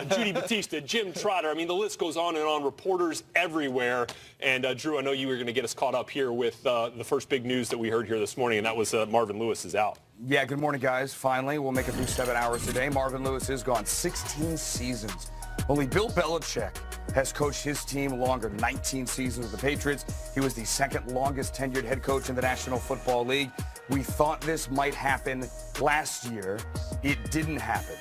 Judy Batista, Jim Trotter. I mean, the list goes on and on. Reporters everywhere. And Drew, I know you were going to get us caught up here with the first big news that we heard here this morning, and that was Marvin Lewis is out. Yeah, good morning, guys. Finally, we'll make it through 7 hours today. Marvin Lewis is gone 16 seasons. Only Bill Belichick has coached his team longer, 19 seasons with the Patriots. He was the second longest tenured head coach in the National Football League. We thought this might happen last year. It didn't happen.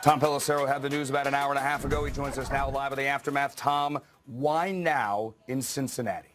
Tom Pelissero had the news about an hour and a half ago. He joins us now live at the Aftermath. Tom, why now in Cincinnati?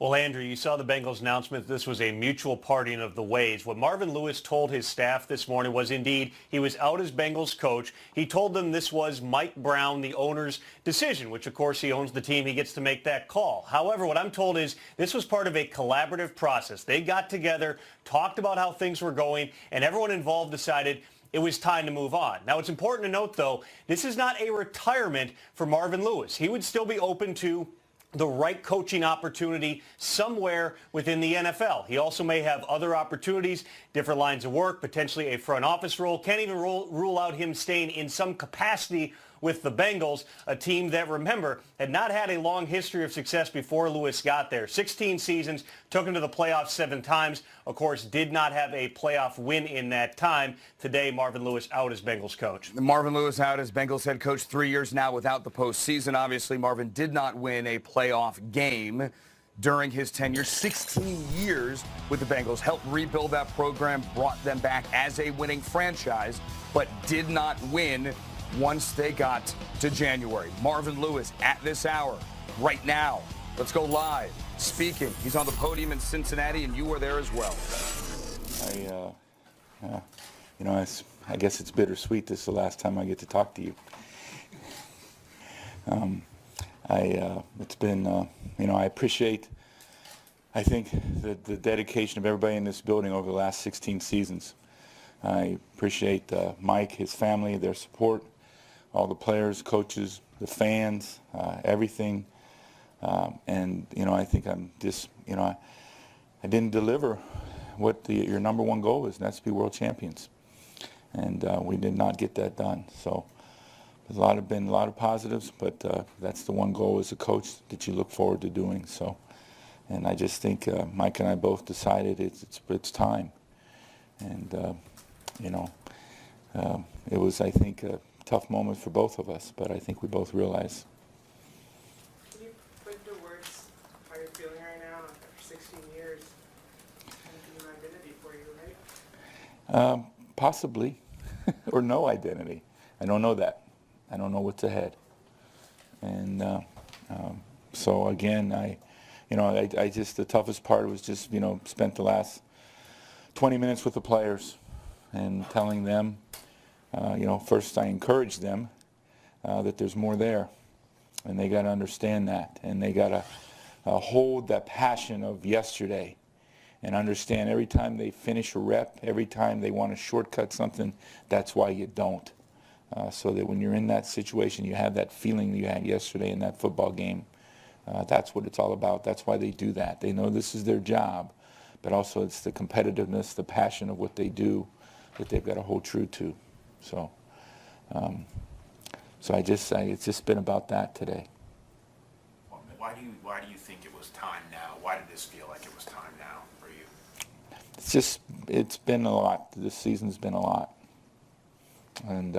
Well, Andrew, you saw the Bengals announcement. This was a mutual parting of the ways. What Marvin Lewis told his staff this morning was indeed he was out as Bengals coach. He told them this was Mike Brown, the owner's decision, which, of course, he owns the team. He gets to make that call. However, what I'm told is this was part of a collaborative process. They got together, talked about how things were going, and everyone involved decided it was time to move on. Now, it's important to note, though, this is not a retirement for Marvin Lewis. He would still be open to the right coaching opportunity somewhere within the NFL. He also may have other opportunities, different lines of work, potentially a front office role. Can't even rule out him staying in some capacity with the Bengals, a team that, remember, had not had a long history of success before Lewis got there. 16 seasons, took him to the playoffs 7 times. Of course, did not have a playoff win in that time. Today, Marvin Lewis out as Bengals coach. Marvin Lewis out as Bengals head coach 3 years now without the postseason. Obviously, Marvin did not win a playoff game during his tenure. 16 years with the Bengals, helped rebuild that program, brought them back as a winning franchise, but did not win once they got to January. Marvin Lewis at this hour, right now. Let's go live. Speaking. He's on the podium in Cincinnati, and you were there as well. I guess it's bittersweet. This is the last time I get to talk to you. It's been, I appreciate, I think, the dedication of everybody in this building over the last 16 seasons. I appreciate Mike, his family, their support, all the players, coaches, the fans, everything. I think I'm just, I didn't deliver what your number one goal is, and that's to be world champions. And we did not get that done. So there's been a lot of positives, but that's the one goal as a coach that you look forward to doing. So, and I just think Mike and I both decided it's time. And it was, I think, a tough moment for both of us, but I think we both realized. Can you put into words how you're feeling right now after 16 years? Kind of an identity for you, right? Possibly, or no identity. I don't know that. I don't know what's ahead. And so again, I just, the toughest part was just, spent the last 20 minutes with the players and telling them, first I encouraged them that there's more there, and they got to understand that, and they got to hold that passion of yesterday and understand every time they finish a rep, every time they want to shortcut something, that's why you don't. So that when you're in that situation, you have that feeling you had yesterday in that football game. That's what it's all about. That's why they do that. They know this is their job, but also it's the competitiveness, the passion of what they do that they've got to hold true to. So, it's just been about that today. Why do you think it was time now? Why did this feel like it was time now for you? It's been a lot. This season's been a lot. And,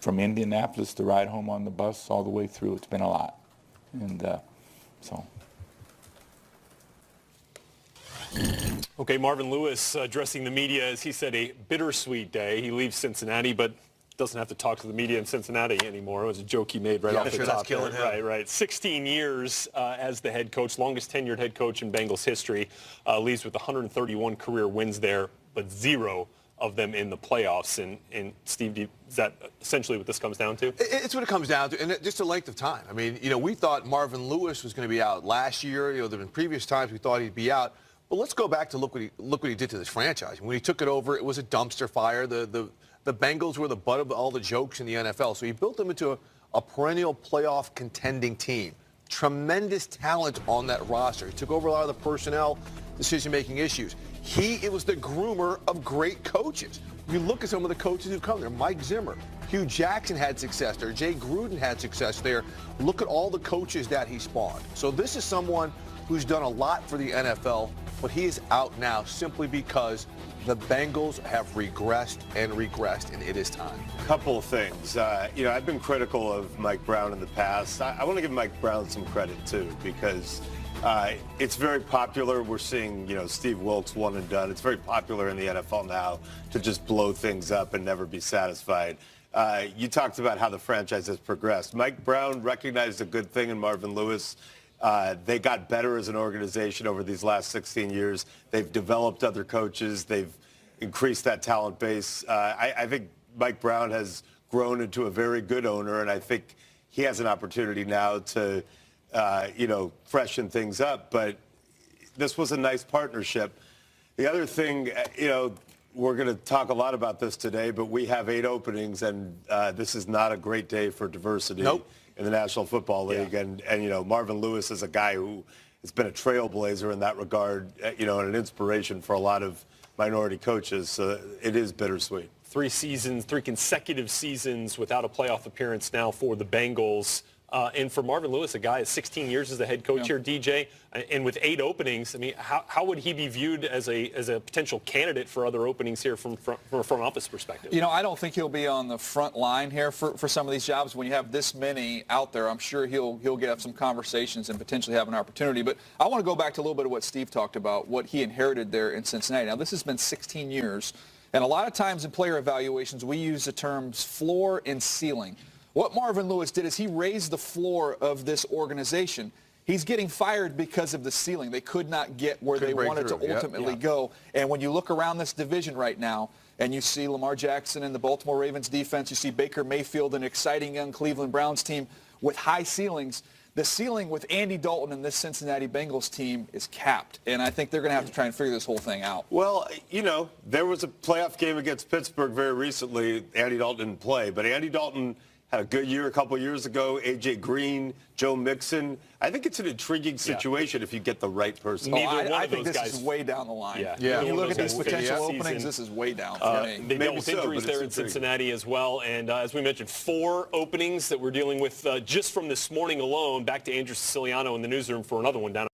from Indianapolis, the ride home on the bus, all the way through, it's been a lot. And so. Okay, Marvin Lewis addressing the media, as he said, a bittersweet day. He leaves Cincinnati, but doesn't have to talk to the media in Cincinnati anymore. It was a joke he made right off the top. That's killing him. Right. 16 years as the head coach, longest tenured head coach in Bengals history. Leaves with 131 career wins there, but 0 of them in the playoffs. And Steve, is that essentially what this comes down to? It's what it comes down to, and just the length of time. I mean, we thought Marvin Lewis was going to be out last year. There have been previous times we thought he'd be out. But let's go back to look what he did to this franchise. When he took it over, it was a dumpster fire. The Bengals were the butt of all the jokes in the NFL. So he built them into a perennial playoff contending team. Tremendous talent on that roster. He took over a lot of the personnel, decision-making issues. It was the groomer of great coaches. You look at some of the coaches who've come there. Mike Zimmer, Hugh Jackson had success there. Jay Gruden had success there. Look at all the coaches that he spawned. So this is someone who's done a lot for the NFL, but he is out now simply because the Bengals have regressed, and it is time. Couple of things. I've been critical of Mike Brown in the past. I want to give Mike Brown some credit, too, because it's very popular. We're seeing, Steve Wilkes one and done. It's very popular in the NFL now to just blow things up and never be satisfied. You talked about how the franchise has progressed. Mike Brown recognized a good thing in Marvin Lewis. They got better as an organization over these last 16 years. They've developed other coaches. They've increased that talent base. I think Mike Brown has grown into a very good owner, and I think he has an opportunity now to, freshen things up. But this was a nice partnership. The other thing, we're going to talk a lot about this today, but we have 8 openings, and this is not a great day for diversity. Nope. In the National Football League. Yeah. And Marvin Lewis is a guy who has been a trailblazer in that regard, and an inspiration for a lot of minority coaches. So it is bittersweet. 3 consecutive seasons without a playoff appearance now for the Bengals. And for Marvin Lewis, a guy 16 years as the head coach here, DJ, and with 8 openings, I mean, how would he be viewed as a potential candidate for other openings here from a front office perspective? I don't think he'll be on the front line here for some of these jobs. When you have this many out there, I'm sure he'll get some conversations and potentially have an opportunity. But I want to go back to a little bit of what Steve talked about, what he inherited there in Cincinnati. Now, this has been 16 years, and a lot of times in player evaluations, we use the terms floor and ceiling. What Marvin Lewis did is he raised the floor of this organization. He's getting fired because of the ceiling. They could not get where they wanted to ultimately go. And when you look around this division right now, and you see Lamar Jackson and the Baltimore Ravens defense, you see Baker Mayfield, an exciting young Cleveland Browns team with high ceilings. The ceiling with Andy Dalton and this Cincinnati Bengals team is capped. And I think they're going to have to try and figure this whole thing out. Well, there was a playoff game against Pittsburgh very recently. Andy Dalton didn't play, but Andy Dalton had a good year a couple years ago. A.J. Green, Joe Mixon. I think it's an intriguing situation if you get the right person. I think this is way down the line. Yeah. When you look at these potential season, openings, this is way down for me. They dealt with so, injuries but there in it's intriguing. Cincinnati as well. And as we mentioned, 4 openings that we're dealing with just from this morning alone. Back to Andrew Siciliano in the newsroom for another one down.